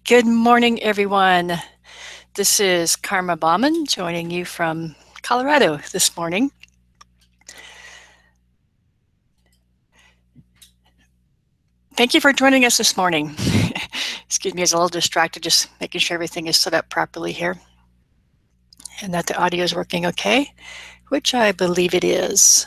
Good morning, everyone. This is Karma Bauman joining you from Colorado this morning. Thank you for joining us this morning. Excuse me, I was a little distracted just making sure everything is set up properly here and that the audio is working okay, which I believe it is.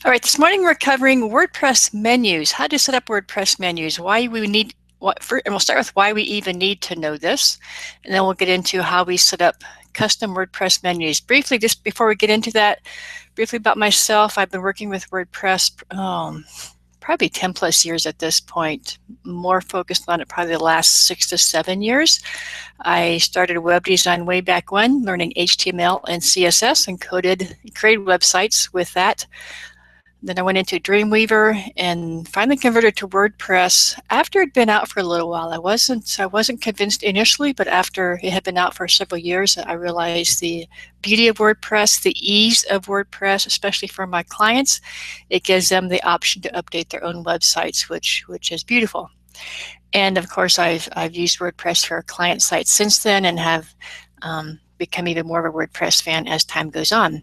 All right, this morning we're covering WordPress menus, how to set up WordPress menus, and we'll start with why we even need to know this, and then we'll get into how we set up custom WordPress menus. Briefly, just before we get into that, briefly about myself, I've been working with WordPress probably 10 plus years at this point, more focused on it probably the last 6 to 7 years. I started web design way back when, learning HTML and CSS and created websites with that. Then I went into Dreamweaver and finally converted to WordPress after it had been out for a little while. I wasn't convinced initially, but after it had been out for several years, I realized the beauty of WordPress, the ease of WordPress, especially for my clients. It gives them the option to update their own websites, which is beautiful. And of course, I've used WordPress for client sites since then and have become even more of a WordPress fan as time goes on.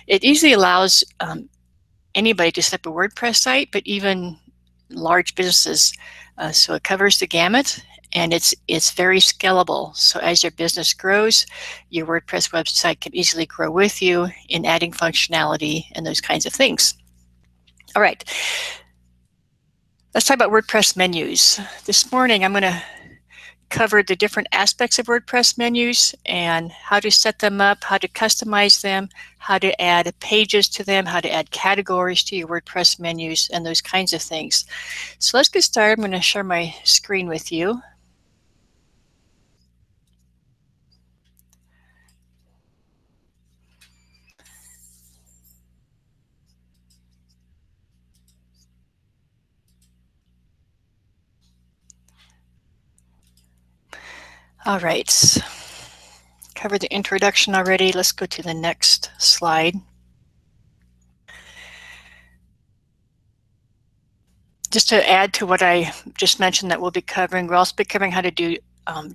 It easily allows anybody to set up a WordPress site, but even large businesses. So it covers the gamut, and it's very scalable. So as your business grows, your WordPress website can easily grow with you in adding functionality and those kinds of things. All right, let's talk about WordPress menus. This morning I'm going to cover the different aspects of WordPress menus and how to set them up, how to customize them, how to add pages to them, how to add categories to your WordPress menus, and those kinds of things. So let's get started. I'm going to share my screen with you. All right. Covered the introduction already. Let's go to the next slide. Just to add to what I just mentioned that we'll be covering, we'll also be covering how to do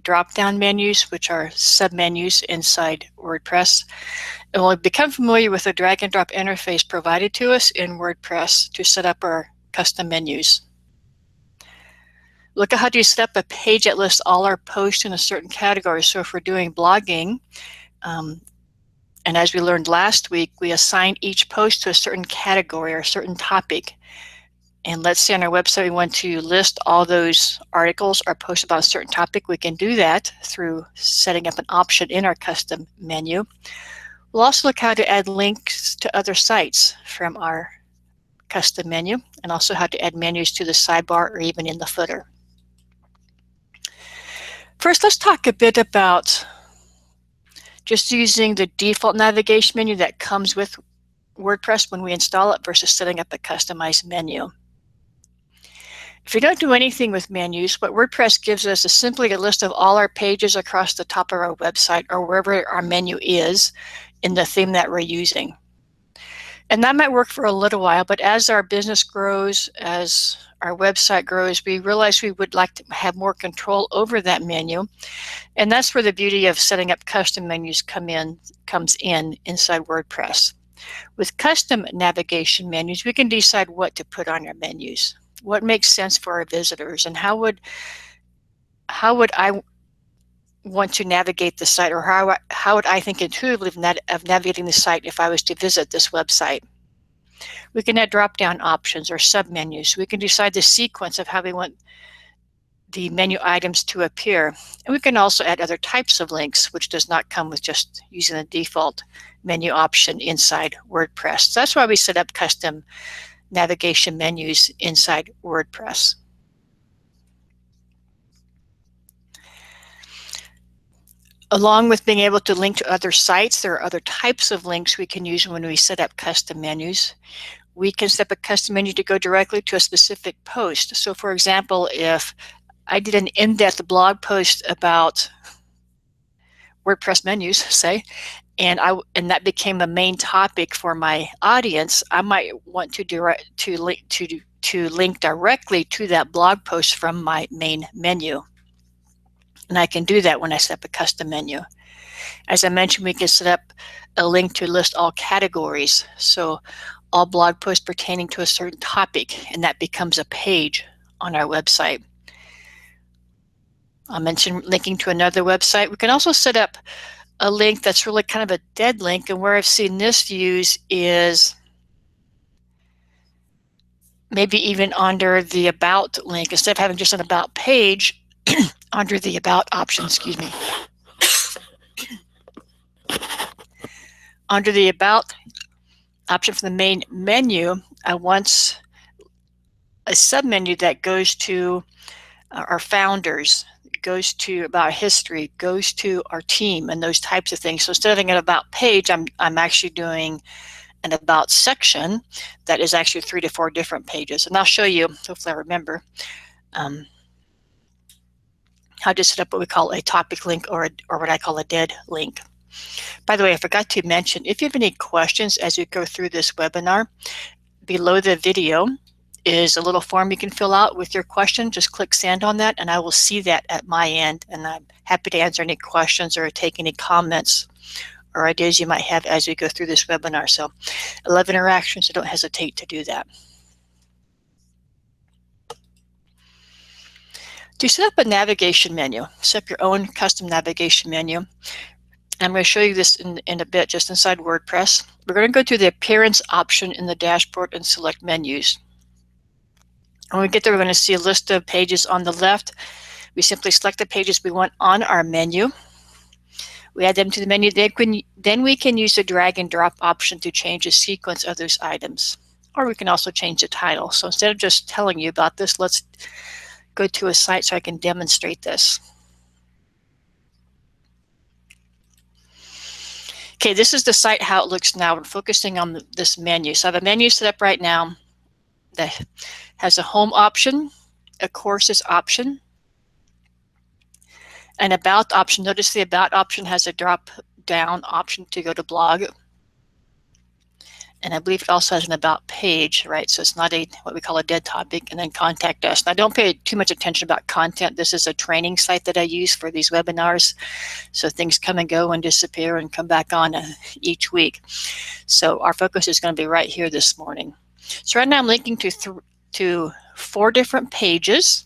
drop-down menus, which are sub-menus inside WordPress. And we'll become familiar with the drag and drop interface provided to us in WordPress to set up our custom menus. Look at how do you set up a page that lists all our posts in a certain category. So if we're doing blogging, and as we learned last week, we assign each post to a certain category or a certain topic. And let's say on our website we want to list all those articles or posts about a certain topic. We can do that through setting up an option in our custom menu. We'll also look how to add links to other sites from our custom menu, and also how to add menus to the sidebar or even in the footer. First, let's talk a bit about just using the default navigation menu that comes with WordPress when we install it versus setting up a customized menu. If we don't do anything with menus, what WordPress gives us is simply a list of all our pages across the top of our website or wherever our menu is in the theme that we're using. And that might work for a little while, but as our business grows, as our website grows, we realize we would like to have more control over that menu. And that's where the beauty of setting up custom menus comes in inside WordPress. With custom navigation menus, we can decide what to put on our menus, what makes sense for our visitors, and how would I want to navigate the site, or how would I think intuitively of navigating the site if I was to visit this website. We can add drop-down options or sub-menus. We can decide the sequence of how we want the menu items to appear. And we can also add other types of links, which does not come with just using the default menu option inside WordPress. So that's why we set up custom navigation menus inside WordPress. Along with being able to link to other sites, there are other types of links we can use when we set up custom menus. We can set up a custom menu to go directly to a specific post. So for example, if I did an in-depth blog post about WordPress menus, say, and that became a main topic for my audience, I might want to link directly to that blog post from my main menu. And I can do that when I set up a custom menu. As I mentioned, we can set up a link to list all categories. So all blog posts pertaining to a certain topic, and that becomes a page on our website. I mentioned linking to another website. We can also set up a link that's really kind of a dead link, and where I've seen this used is maybe even under the About link. Instead of having just an About page, under the About option, excuse me. Under the About option for the main menu, I want a submenu that goes to our founders, goes to about history, goes to our team, and those types of things. So instead of having an About page, I'm actually doing an About section that is actually 3 to 4 different pages. And I'll show you, hopefully I remember, how to set up what we call a topic link or what I call a dead link. By the way, I forgot to mention, if you have any questions as we go through this webinar, below the video is a little form you can fill out with your question. Just click send on that and I will see that at my end, and I'm happy to answer any questions or take any comments or ideas you might have as we go through this webinar. So I love interaction, so don't hesitate to do that. To set up a navigation menu, set up your own custom navigation menu. I'm going to show you this in a bit just inside WordPress. We're going to go to the Appearance option in the dashboard and select Menus. When we get there, we're going to see a list of pages on the left. We simply select the pages we want on our menu. We add them to the menu. Then we can use the drag and drop option to change the sequence of those items. Or we can also change the title. So instead of just telling you about this, let's go to a site so I can demonstrate this. Okay, this is the site, how it looks now. We're focusing on this menu. So I have a menu set up right now that has a home option, a courses option, an about option. Notice the about option has a drop down option to go to blog. And I believe it also has an about page, right? So it's not what we call a dead topic. And then contact us. Now don't pay too much attention about content. This is a training site that I use for these webinars. So things come and go and disappear and come back on each week. So our focus is going to be right here this morning. So right now I'm linking to 4 different pages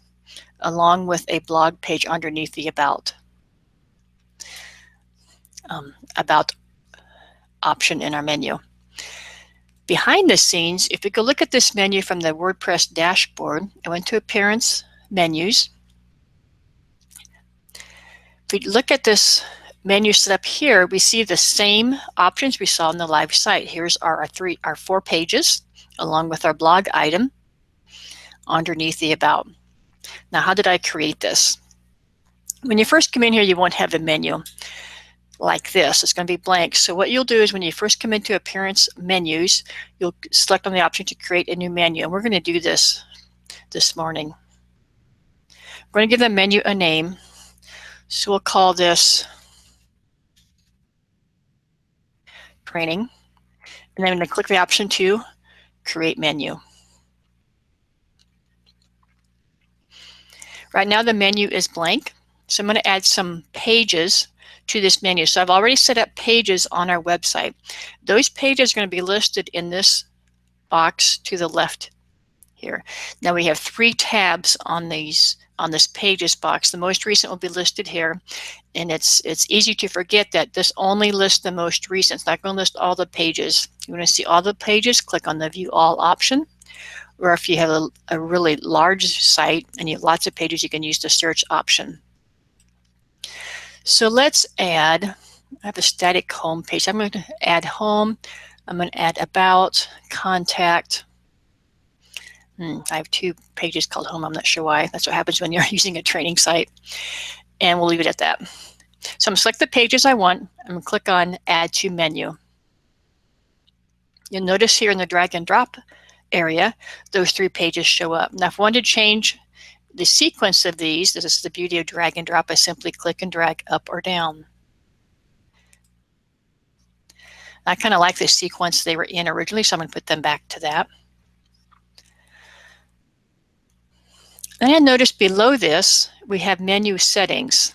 along with a blog page underneath the about option in our menu. Behind the scenes, if we go look at this menu from the WordPress dashboard, I went to Appearance, Menus. If we look at this menu set up here, we see the same options we saw on the live site. Here's our 4 pages along with our blog item underneath the About. Now, how did I create this? When you first come in here, you won't have a menu like this. It's going to be blank. So what you'll do is when you first come into Appearance Menus, you'll select on the option to create a new menu. And we're going to do this morning. We're going to give the menu a name. So we'll call this Training. And then I'm going to click the option to create menu. Right now the menu is blank. So I'm going to add some pages to this menu. So I've already set up pages on our website. Those pages are going to be listed in this box to the left here. Now we have 3 tabs on this pages box. The most recent will be listed here, and it's easy to forget that this only lists the most recent. It's not going to list all the pages. You want to see all the pages, click on the View All option. Or if you have a really large site and you have lots of pages, you can use the Search option. So let's add, I have a static home page. I'm going to add home. I'm going to add about, contact. I have 2 pages called home. I'm not sure why. That's what happens when you're using a training site. And we'll leave it at that. So I'm going to select the pages I want. I'm going to click on Add to Menu. You'll notice here in the drag and drop area, those 3 pages show up. Now if I want to change the sequence of these, this is the beauty of drag and drop, I simply click and drag up or down. I kind of like the sequence they were in originally, so I'm going to put them back to that. And notice below this, we have menu settings.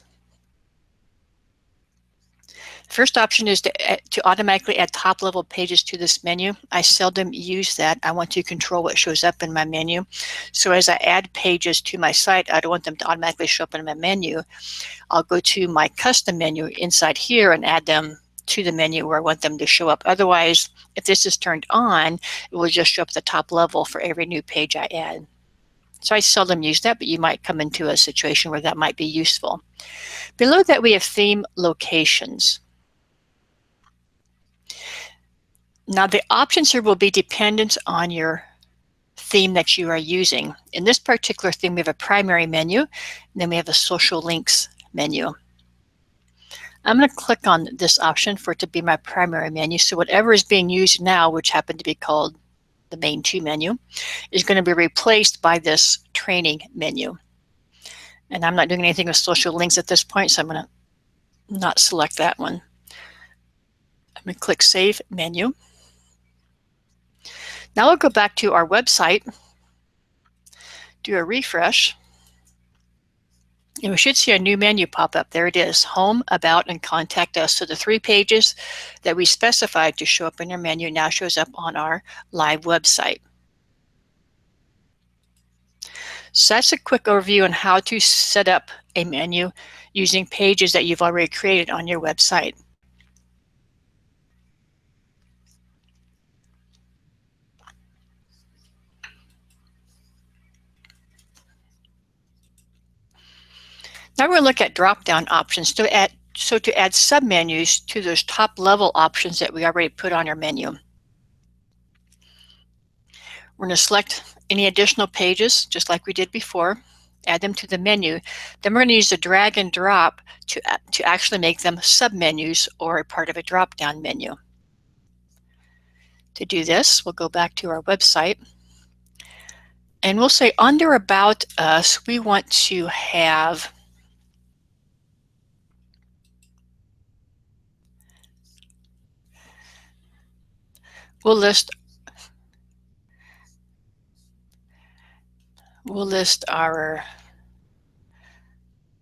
First option is to automatically add top-level pages to this menu. I seldom use that. I want to control what shows up in my menu. So as I add pages to my site, I don't want them to automatically show up in my menu. I'll go to my custom menu inside here and add them to the menu where I want them to show up. Otherwise, if this is turned on, it will just show up at the top level for every new page I add. So I seldom use that, but you might come into a situation where that might be useful. Below that, we have theme locations. Now the options here will be dependent on your theme that you are using. In this particular theme, we have a primary menu, and then we have a social links menu. I'm going to click on this option for it to be my primary menu. So whatever is being used now, which happened to be called the main 2 menu, is going to be replaced by this training menu. And I'm not doing anything with social links at this point, so I'm going to not select that one. I'm going to click Save Menu. Now we'll go back to our website, do a refresh, and we should see a new menu pop up. There it is, Home, About, and Contact Us. So the 3 pages that we specified to show up in our menu now shows up on our live website. So that's a quick overview on how to set up a menu using pages that you've already created on your website. Now we're going to look at drop-down options to add submenus to those top-level options that we already put on our menu. We're going to select any additional pages, just like we did before, add them to the menu. Then we're going to use the drag and drop to actually make them submenus or a part of a drop-down menu. To do this, we'll go back to our website, and we'll say under About Us, we want to have We'll list our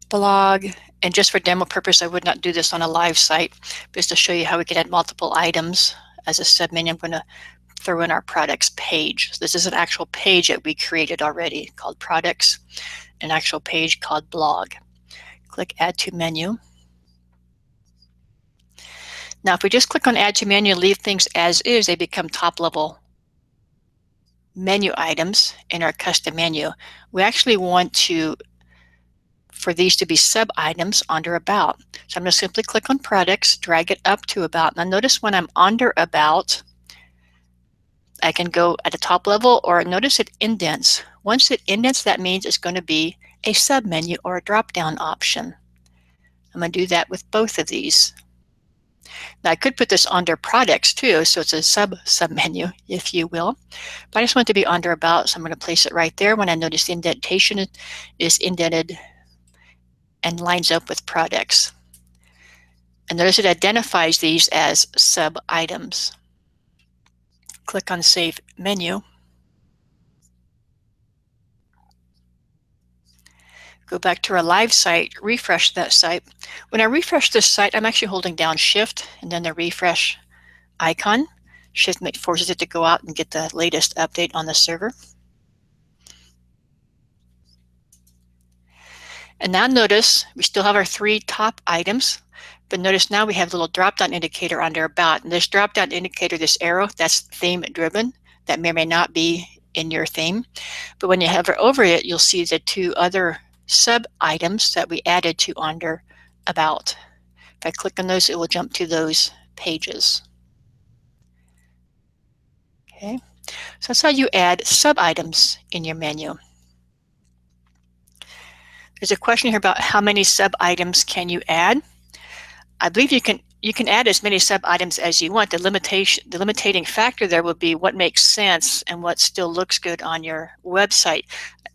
blog, and just for demo purpose, I would not do this on a live site, just to show you how we can add multiple items as a submenu. I'm going to throw in our products page. So this is an actual page that we created already called products, an actual page called blog. Click Add to Menu. Now, if we just click on Add to Menu and leave things as is, they become top-level menu items in our custom menu. We actually want for these to be sub-items under About. So I'm going to simply click on Products, drag it up to About. Now notice when I'm under About, I can go at the top level, or notice it indents. Once it indents, that means it's going to be a sub-menu or a drop-down option. I'm going to do that with both of these. Now I could put this under products too, so it's a sub-menu, if you will. But I just want it to be under About, so I'm going to place it right there when I notice the indentation is indented and lines up with products. And notice it identifies these as sub-items. Click on Save Menu. Go back to our live site, refresh that site. When I refresh this site, I'm actually holding down Shift and then the refresh icon. Shift forces it to go out and get the latest update on the server. And now notice we still have our 3 top items, but notice now we have a little drop-down indicator under About. And this drop-down indicator, this arrow, that's theme-driven. That may or may not be in your theme. But when you hover over it, you'll see the 2 other sub-items that we added to under About. If I click on those, it will jump to those pages. Okay, so that's how you add sub-items in your menu. There's a question here about how many sub-items can you add. I believe you can add as many sub-items as you want. The limiting factor there will be what makes sense and what still looks good on your website.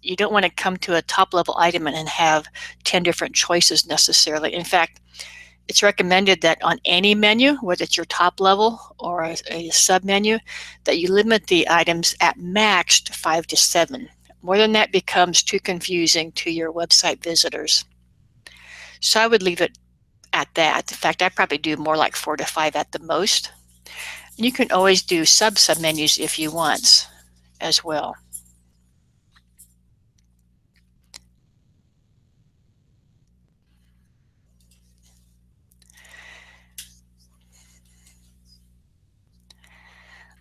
You don't want to come to a top-level item and have 10 different choices necessarily. In fact, It's recommended that on any menu, whether it's your top level or a sub menu, that you limit the items at max to 5 to 7. More than that becomes too confusing to your website visitors. So I would leave it at that. In fact, I probably do more like 4 to 5 at the most. And you can always do sub-menus if you want as well.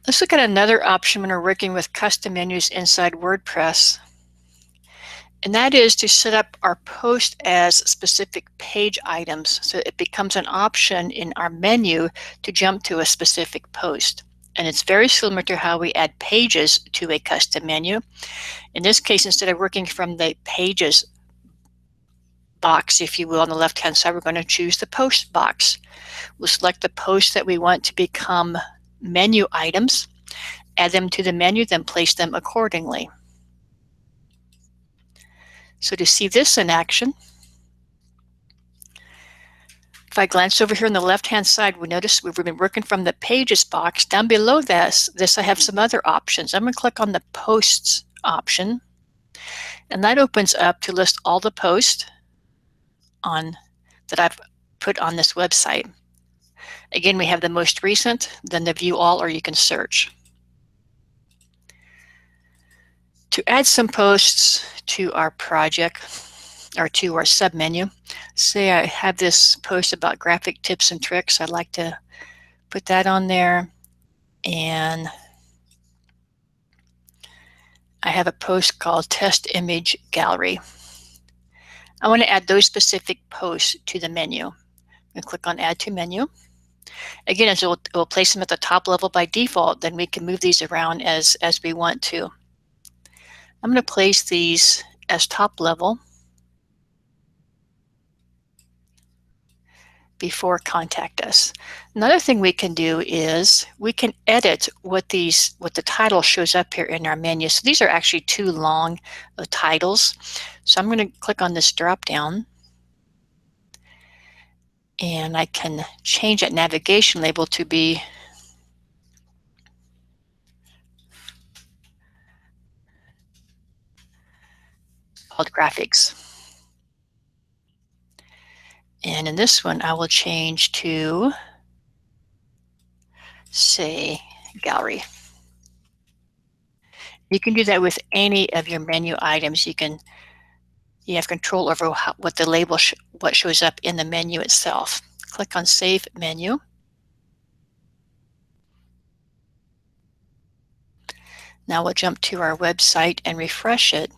Let's look at another option when we're working with custom menus inside WordPress. And that is to set up our post as specific page items. So it becomes an option in our menu to jump to a specific post. And it's very similar to how we add pages to a custom menu. In this case, instead of working from the pages box, if you will, on the left-hand side, we're going to choose the post box. We'll select the posts that we want to become menu items, add them to the menu, then place them accordingly. So to see this in action, if I glance over here on the left-hand side, we notice we've been working from the pages box. Down below this I have some other options. I'm going to click on the posts option, and that opens up to list all the posts that I've put on this website. Again, we have the most recent, then the view all, or you can search. To add some posts to our project or to our submenu, say I have this post about graphic tips and tricks. I'd like to put that on there, and I have a post called Test Image Gallery. I want to add those specific posts to the menu. I'm going to click on Add to Menu. Again, as it will place them at the top level by default, then we can move these around as we want to. I'm going to place these as top level before Contact Us. Another thing we can do is we can edit what the title shows up here in our menu. So these are actually too long titles. So I'm going to click on this drop down, and I can change that navigation label to be called graphics. And in this one, I will change to, say, gallery. You can do that with any of your menu items. You have control over what the label, what shows up in the menu itself. Click on Save Menu. Now we'll jump to our website and refresh it.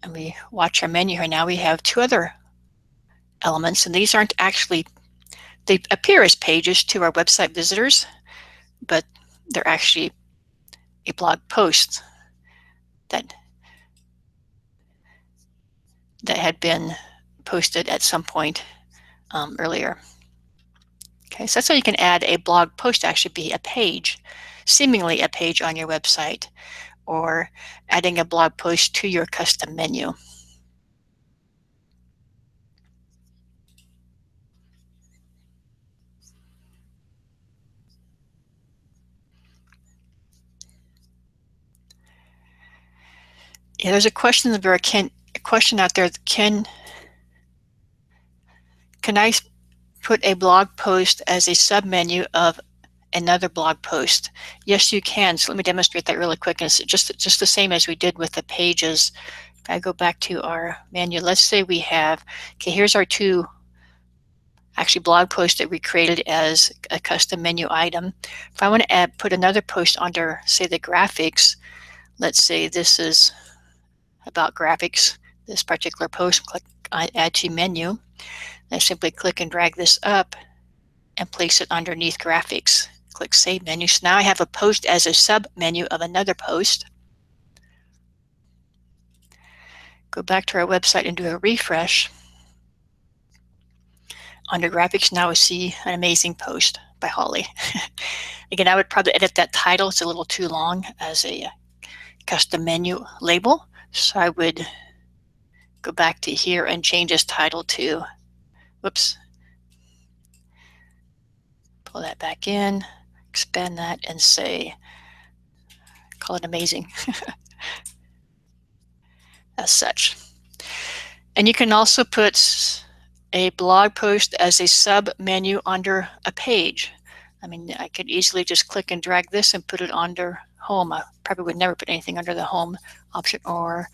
And we watch our menu here. Now we have two other elements, and these aren't actually, they appear as pages to our website visitors, but they're actually a blog post that had been posted at some point earlier. Okay, so that's how you can add a blog post to actually be a page, seemingly a page on your website, or adding a blog post to your custom menu. Yeah, there's a question out there. Can I put a blog post as a submenu of another blog post? Yes, you can. So let me demonstrate that really quick. And it's just the same as we did with the pages. If I go back to our menu, let's say we have, okay, here's our two actually blog posts that we created as a custom menu item. If I want to put another post under, say, the graphics, let's say this is about graphics, this particular post, click on Add to Menu. I simply click and drag this up and place it underneath graphics. Click Save Menu. So now I have a post as a sub menu of another post. Go back to our website and do a refresh. Under graphics, now we see an amazing post by Holly. Again, I would probably edit that title. It's a little too long as a custom menu label. So I would go back to here and change this title to, whoops, pull that back in, expand that, and say, call it amazing as such. And you can also put a blog post as a sub menu under a page. I mean, I could easily just click and drag this and put it under home. I probably would never put anything under the home option or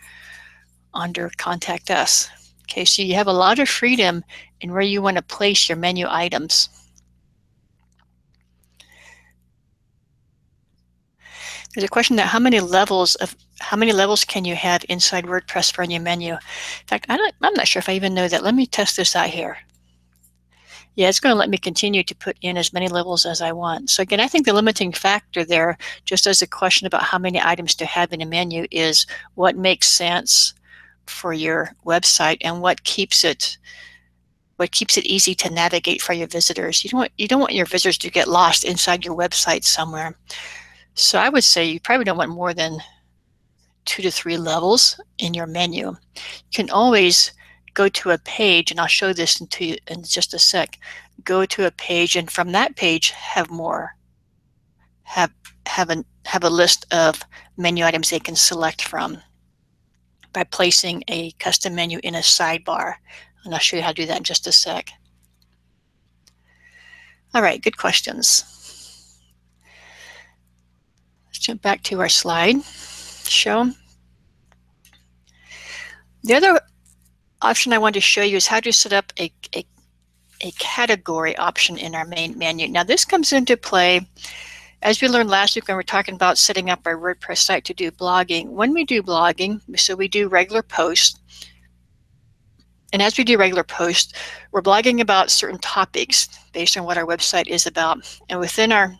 under contact us. Okay, so you have a lot of freedom in where you want to place your menu items. There's a question that how many levels can you have inside WordPress for your menu? In fact, I'm not sure if I even know that. Let me test this out here. Yeah, it's going to let me continue to put in as many levels as I want. So again, I think the limiting factor there, just as a question about how many items to have in a menu, is what makes sense for your website and what keeps it easy to navigate for your visitors. You don't want your visitors to get lost inside your website somewhere. So I would say you probably don't want more than 2 to 3 levels in your menu. You can always go to a page, and I'll show this to you in just a sec. Go to a page, and from that page have a list of menu items they can select from by placing a custom menu in a sidebar. And I'll show you how to do that in just a sec. All right, good questions. Let's jump back to our slide show. The other option I want to show you is how to set up a category option in our main menu. Now this comes into play as we learned last week when we were talking about setting up our WordPress site to do blogging. When we do blogging, so we do regular posts, and as we do regular posts, we're blogging about certain topics based on what our website is about. And within our,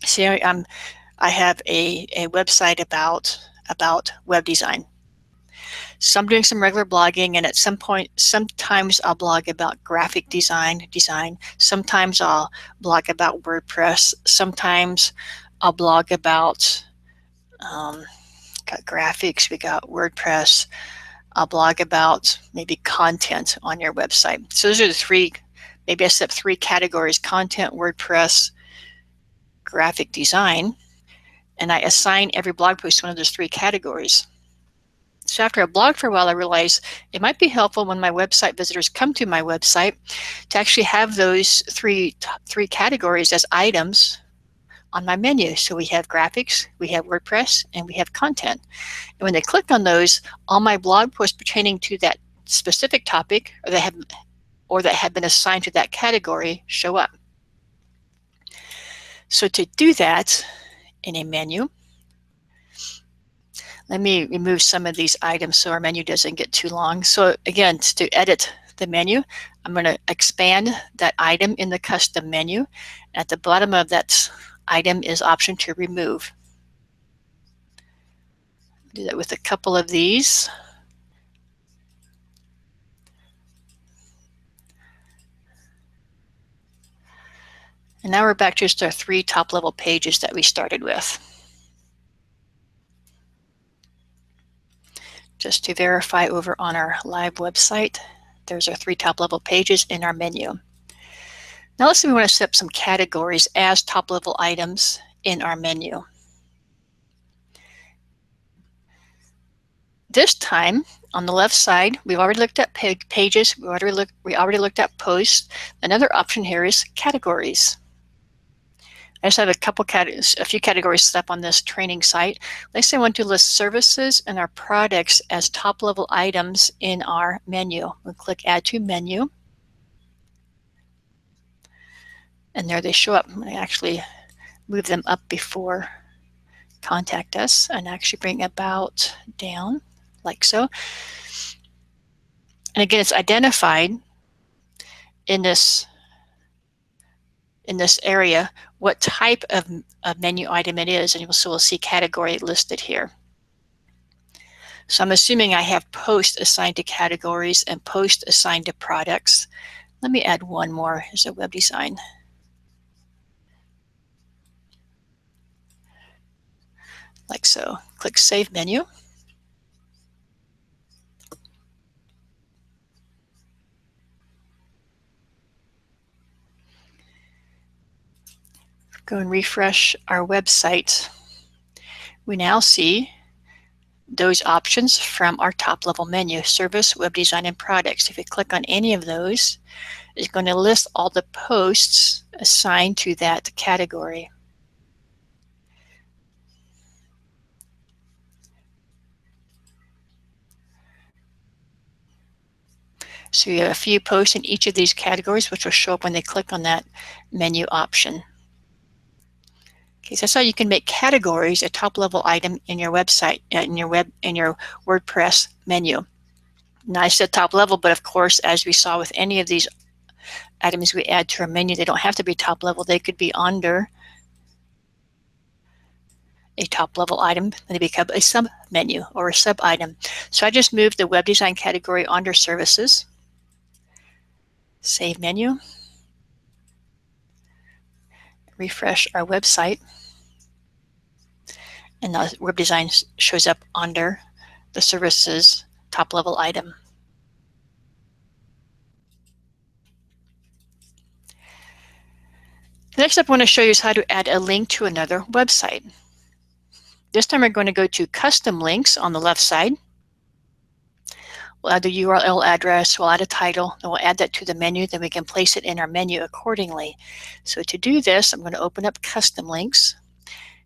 see, I have a website about web design. So I'm doing some regular blogging, and at some point, sometimes I'll blog about graphic design. Sometimes I'll blog about WordPress. Sometimes I'll blog about got graphics, we got WordPress. I'll blog about maybe content on your website. So those are the three, maybe I set up 3 categories: content, WordPress, graphic design, and I assign every blog post to one of those 3 categories. So after I blog for a while, I realized it might be helpful when my website visitors come to my website to actually have those three categories as items on my menu. So we have graphics, we have WordPress, and we have content. And when they click on those, all my blog posts pertaining to that specific topic or that have been assigned to that category show up. So to do that in a menu, let me remove some of these items so our menu doesn't get too long. So again, to edit the menu, I'm going to expand that item in the custom menu. At the bottom of that item is option to remove. Do that with a couple of these. And now we're back to just our 3 top-level pages that we started with. Just to verify, over on our live website, there's our 3 top-level pages in our menu. Now let's say we want to set up some categories as top-level items in our menu. This time, on the left side, we've already looked at pages, we already looked at posts. Another option here is categories. I just have a few categories set up on this training site. Let's say I want to list services and our products as top-level items in our menu. We'll click Add to Menu. And there they show up. I'm going to actually move them up before Contact Us and actually bring About down, like so. And again, it's identified in this area what type of menu item it is, and so we'll see category listed here. So I'm assuming I have post assigned to categories and post assigned to products. Let me add one more as a web design. Like so. Click Save Menu. go and refresh our website, we now see those options from our top level menu, service, web design, and products. If you click on any of those, it's going to list all the posts assigned to that category. So you have a few posts in each of these categories, which will show up when they click on that menu option. Okay, so that's how you can make categories a top-level item in your website, in your WordPress menu. Nice at top level, but of course, as we saw with any of these items we add to our menu, they don't have to be top level. They could be under a top level item, and they become a sub menu or a sub item. So I just moved the web design category under services. Save menu. Refresh our website. And the web design shows up under the services top level item. The next step I want to show you is how to add a link to another website. This time we're going to go to custom links on the left side. We'll add the URL address, we'll add a title, and we'll add that to the menu, then we can place it in our menu accordingly. So to do this, I'm going to open up custom links.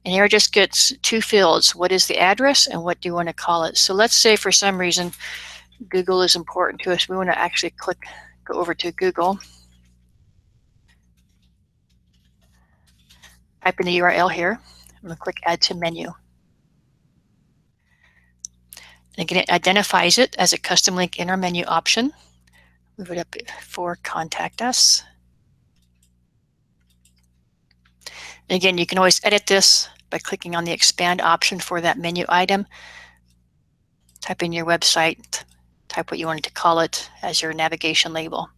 And here it just gets two fields. What is the address and what do you want to call it? So let's say for some reason Google is important to us. We want to actually go over to Google. Type in the URL here. I'm going to click Add to Menu. And again, it identifies it as a custom link in our menu option. Move it up for Contact Us. And again, you can always edit this by clicking on the Expand option for that menu item. Type in your website, type what you wanted to call it as your navigation label.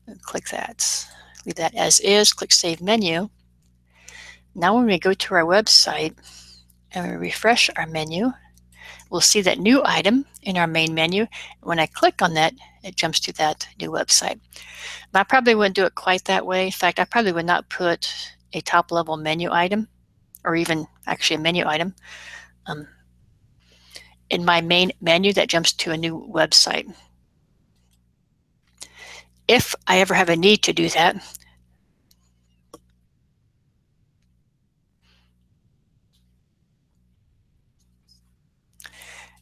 And click that. Leave that as is. Click Save Menu. Now when we go to our website and we refresh our menu, we'll see that new item in our main menu. When I click on that, it jumps to that new website. But I probably wouldn't do it quite that way. In fact, I probably would not put a top-level menu item, or even actually a menu item, in my main menu that jumps to a new website. If I ever have a need to do that,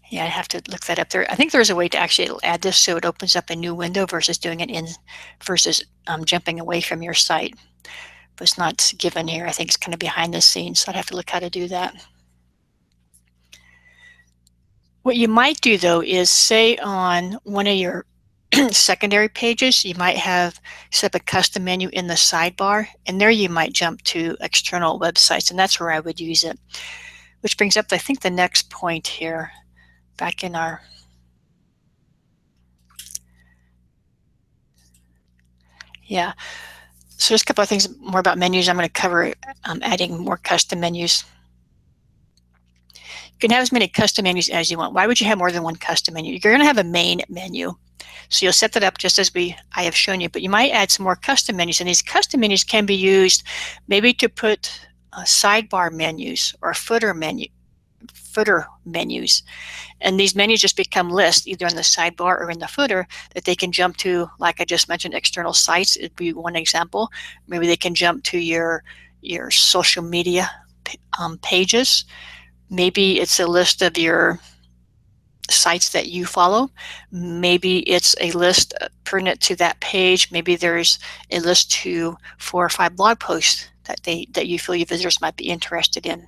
yeah, I have to look that up there. I think there's a way to actually add this so it opens up a new window versus doing it versus jumping away from your site. But it's not given here. I think it's kind of behind the scenes, so I'd have to look how to do that. What you might do though is say on one of your secondary pages, you might have set up a custom menu in the sidebar, and there you might jump to external websites, and that's where I would use it. Which brings up, I think, the next point here. Back in our so there's a couple of things more about menus I'm going to cover, adding more custom menus. You can have as many custom menus as you want. Why would you have more than one custom menu? You're going to have a main menu, so you'll set that up just as I have shown you, but you might add some more custom menus, and these custom menus can be used maybe to put sidebar menus or footer menus. And these menus just become lists either in the sidebar or in the footer that they can jump to, like I just mentioned, external sites. It'd be one example. Maybe they can jump to your social media pages. Maybe it's a list of your sites that you follow. Maybe it's a list pertinent to that page. Maybe there's a list to 4 or 5 blog posts that you feel your visitors might be interested in.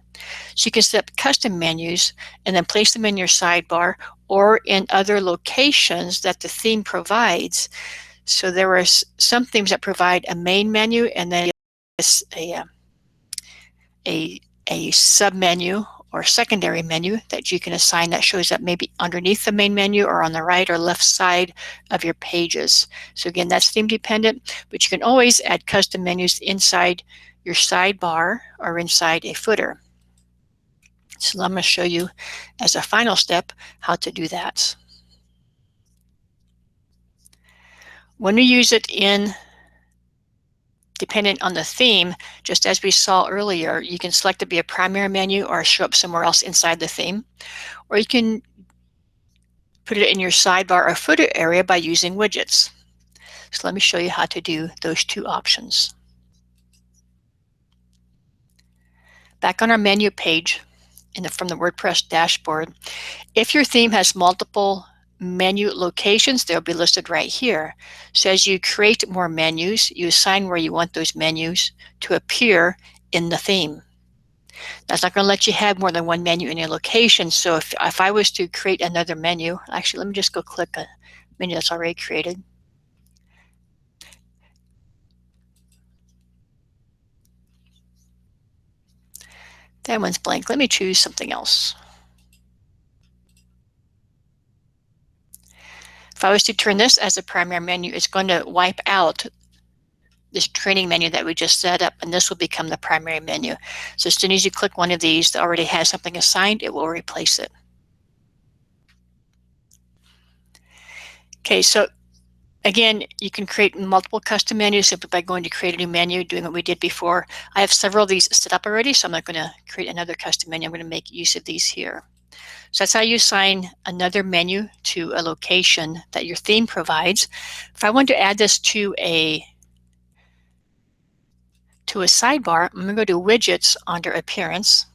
So you can set up custom menus and then place them in your sidebar or in other locations that the theme provides. So there are some themes that provide a main menu and then a sub menu or secondary menu that you can assign that shows up maybe underneath the main menu or on the right or left side of your pages. So again, that's theme dependent, but you can always add custom menus inside your sidebar or inside a footer. So I'm going to show you as a final step how to do that. When we use it in dependent on the theme, just as we saw earlier, you can select to be a primary menu or show up somewhere else inside the theme, or you can put it in your sidebar or footer area by using widgets. So let me show you how to do those two options. Back on our menu page from the WordPress dashboard, if your theme has multiple menu locations, they'll be listed right here. So as you create more menus, you assign where you want those menus to appear in the theme. That's not going to let you have more than one menu in your location. So if I was to create another menu, actually, let me just go click a menu that's already created. That one's blank. Let me choose something else. If I was to turn this as a primary menu, it's going to wipe out this training menu that we just set up, and this will become the primary menu. So as soon as you click one of these that already has something assigned, it will replace it. Okay, so again, you can create multiple custom menus simply by going to create a new menu, doing what we did before. I have several of these set up already, so I'm not going to create another custom menu. I'm going to make use of these here. So that's how you assign another menu to a location that your theme provides. If I want to add this to a sidebar, I'm going to go to Widgets under Appearance.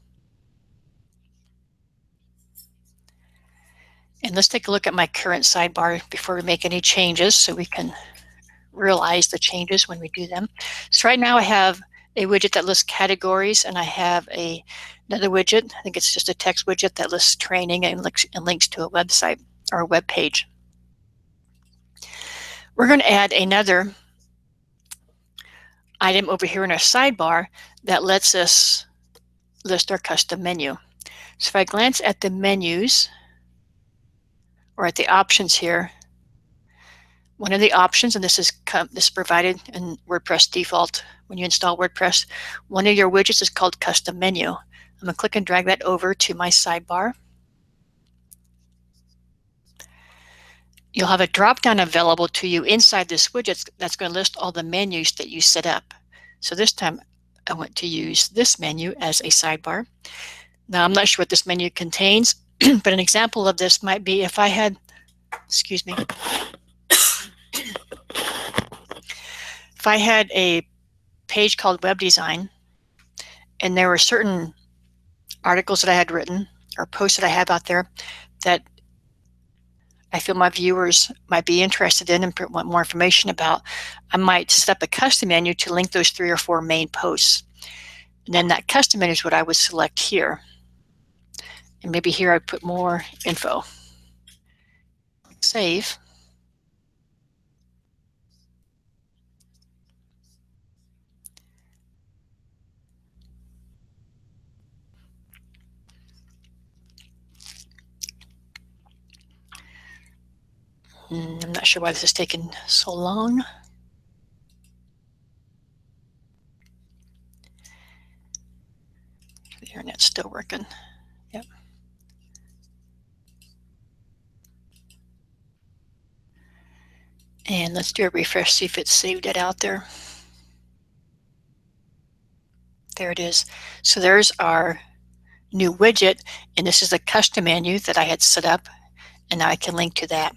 And let's take a look at my current sidebar before we make any changes so we can realize the changes when we do them. So right now I have a widget that lists categories, and I have another widget, I think it's just a text widget that lists training and links to a website or a web page. We're going to add another item over here in our sidebar that lets us list our custom menu. So if I glance at the menus or at the options here, one of the options, and this is provided in WordPress default when you install WordPress, one of your widgets is called Custom Menu. I'm going to click and drag that over to my sidebar. You'll have a drop-down available to you inside this widget that's going to list all the menus that you set up. So this time I want to use this menu as a sidebar. Now I'm not sure what this menu contains, but an example of this might be if I had, excuse me, if I had a page called Web Design and there were certain articles that I had written or posts that I have out there that I feel my viewers might be interested in and want more information about, I might set up a custom menu to link those 3 or 4 main posts. And then that custom menu is what I would select here. And maybe here I'd put more info. Save. I'm not sure why this is taking so long. The internet's still working. Yep. And let's do a refresh, see if it's saved it out there. There it is. So there's our new widget, and this is a custom menu that I had set up, and now I can link to that.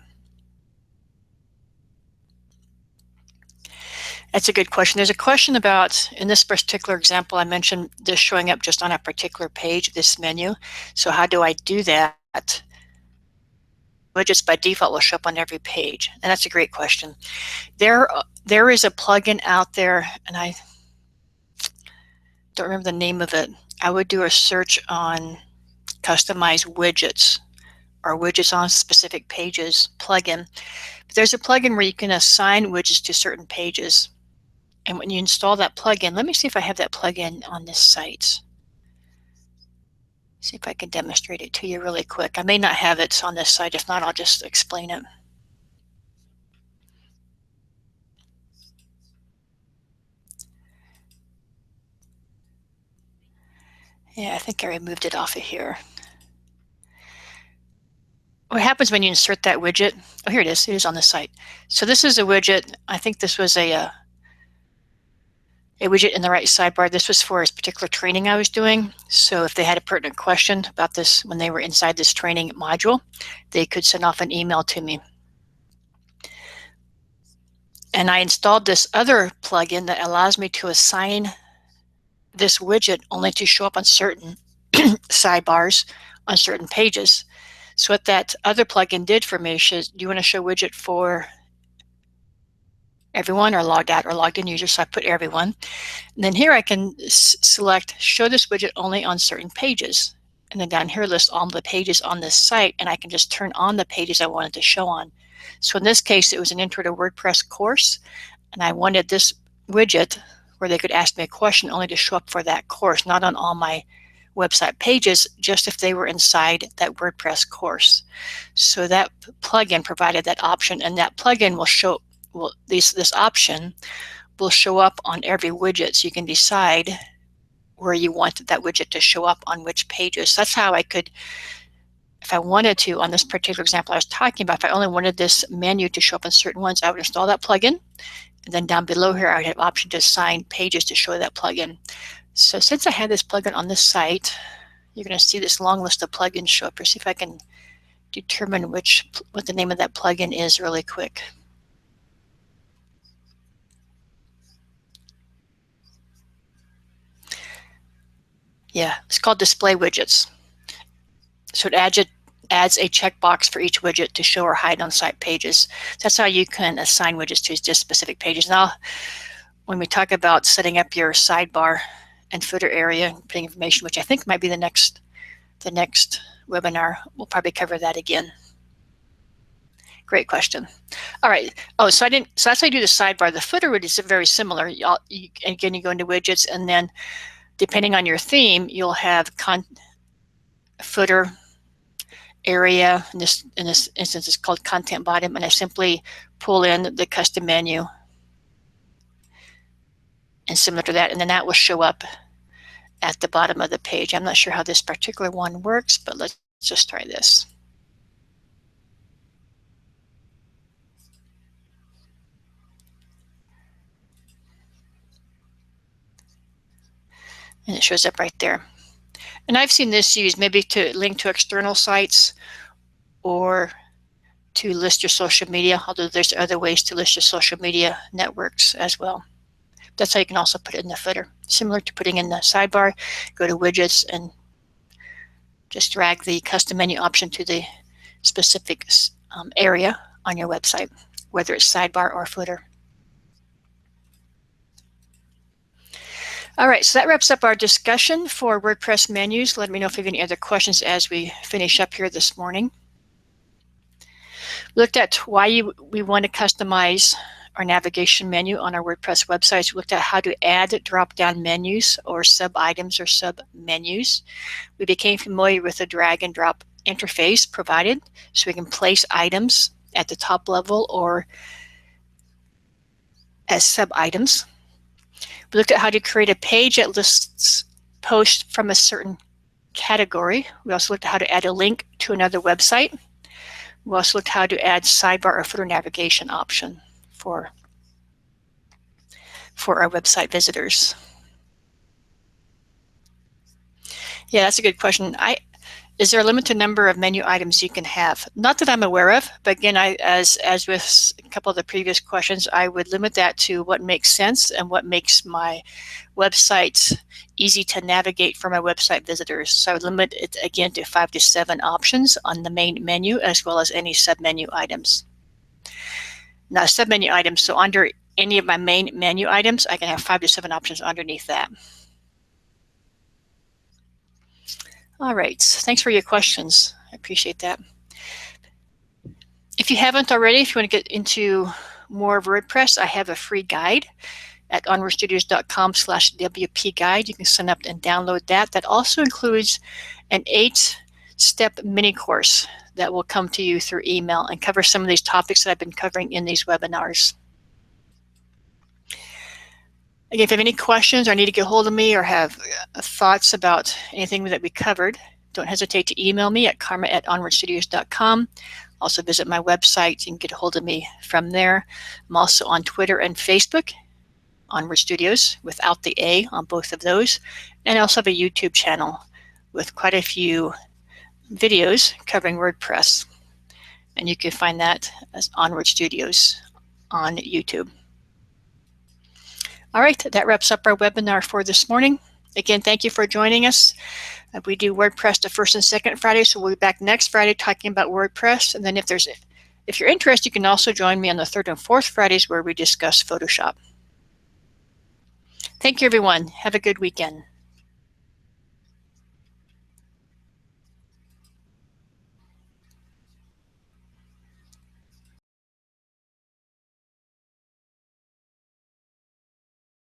That's a good question. There's a question about, in this particular example, I mentioned this showing up just on a particular page, this menu. So how do I do that? Widgets by default will show up on every page, and that's a great question. There is a plugin out there, and I don't remember the name of it. I would do a search on customize widgets or widgets on specific pages plugin. But there's a plugin where you can assign widgets to certain pages. And when you install that plugin, let me see if I have that plugin on this site. See if I can demonstrate it to you really quick. I may not have it on this site. If not, I'll just explain it. Yeah, I think I removed it off of here. What happens when you insert that widget? Oh, here it is. It is on the site. So this is a widget. I think this was a a widget in the right sidebar. This was for a particular training I was doing. So if they had a pertinent question about this when they were inside this training module, they could send off an email to me. And I installed this other plugin that allows me to assign this widget only to show up on certain sidebars on certain pages. So what that other plugin did for me is, do you want to show widget for everyone or logged out or logged in users? So I put everyone. And then here I can select show this widget only on certain pages. And then down here list all the pages on this site, and I can just turn on the pages I wanted to show on. So in this case, it was an Intro to WordPress course, and I wanted this widget where they could ask me a question only to show up for that course, not on all my website pages, just if they were inside that WordPress course. So that plugin provided that option, and that plugin will show, this option will show up on every widget, so you can decide where you want that widget to show up on which pages. So that's how I could, if I wanted to, on this particular example I was talking about, if I only wanted this menu to show up on certain ones, I would install that plugin. And then down below here, I would have option to assign pages to show that plugin. So since I had this plugin on this site, you're going to see this long list of plugins show up here. See if I can determine what the name of that plugin is really quick. Yeah, it's called Display Widgets. So it adds a checkbox for each widget to show or hide on site pages. That's how you can assign widgets to just specific pages. Now, when we talk about setting up your sidebar and footer area, putting information, which I think might be the next webinar, we'll probably cover that again. Great question. All right. Oh, so that's how you do the sidebar. The footer widgets are very similar. Again, you go into widgets, and then depending on your theme, you'll have footer area. In this instance, it's called content bottom, and I simply pull in the custom menu and similar to that, and then that will show up at the bottom of the page. I'm not sure how this particular one works, but let's just try this. And it shows up right there. And I've seen this used maybe to link to external sites or to list your social media, although there's other ways to list your social media networks as well. That's how you can also put it in the footer. Similar to putting in the sidebar, go to widgets and just drag the custom menu option to the specific area on your website, whether it's sidebar or footer. All right, so that wraps up our discussion for WordPress menus. Let me know if you have any other questions as we finish up here this morning. We looked at why we want to customize our navigation menu on our WordPress websites. We looked at how to add drop-down menus or sub-items or sub-menus. We became familiar with the drag and drop interface provided, so we can place items at the top level or as sub-items. We looked at how to create a page that lists posts from a certain category. We also looked at how to add a link to another website. We also looked at how to add sidebar or footer navigation option for our website visitors. Yeah, that's a good question. Is there a limited number of menu items you can have? Not that I'm aware of, but again, as with a couple of the previous questions, I would limit that to what makes sense and what makes my website easy to navigate for my website visitors. So I would limit it again to 5 to 7 options on the main menu, as well as any submenu items. Now, submenu items, so under any of my main menu items, I can have 5 to 7 options underneath that. All right, thanks for your questions. I appreciate that. If you haven't already, if you want to get into more of WordPress, I have a free guide at onwardstudios.com/WP guide. You can sign up and download that. That also includes an 8-step mini course that will come to you through email and cover some of these topics that I've been covering in these webinars. Again, if you have any questions or need to get hold of me or have thoughts about anything that we covered, don't hesitate to email me at karma@onwardstudios.com. Also visit my website. You can get a hold of me from there. I'm also on Twitter and Facebook Onward Studios without the A on both of those. And I also have a YouTube channel with quite a few videos covering WordPress. And you can find that as Onward Studios on YouTube. All right, that wraps up our webinar for this morning. Again, thank you for joining us. We do WordPress the first and second Friday, so we'll be back next Friday talking about WordPress. And then if you're interested, you can also join me on the third and fourth Fridays where we discuss Photoshop. Thank you, everyone. Have a good weekend.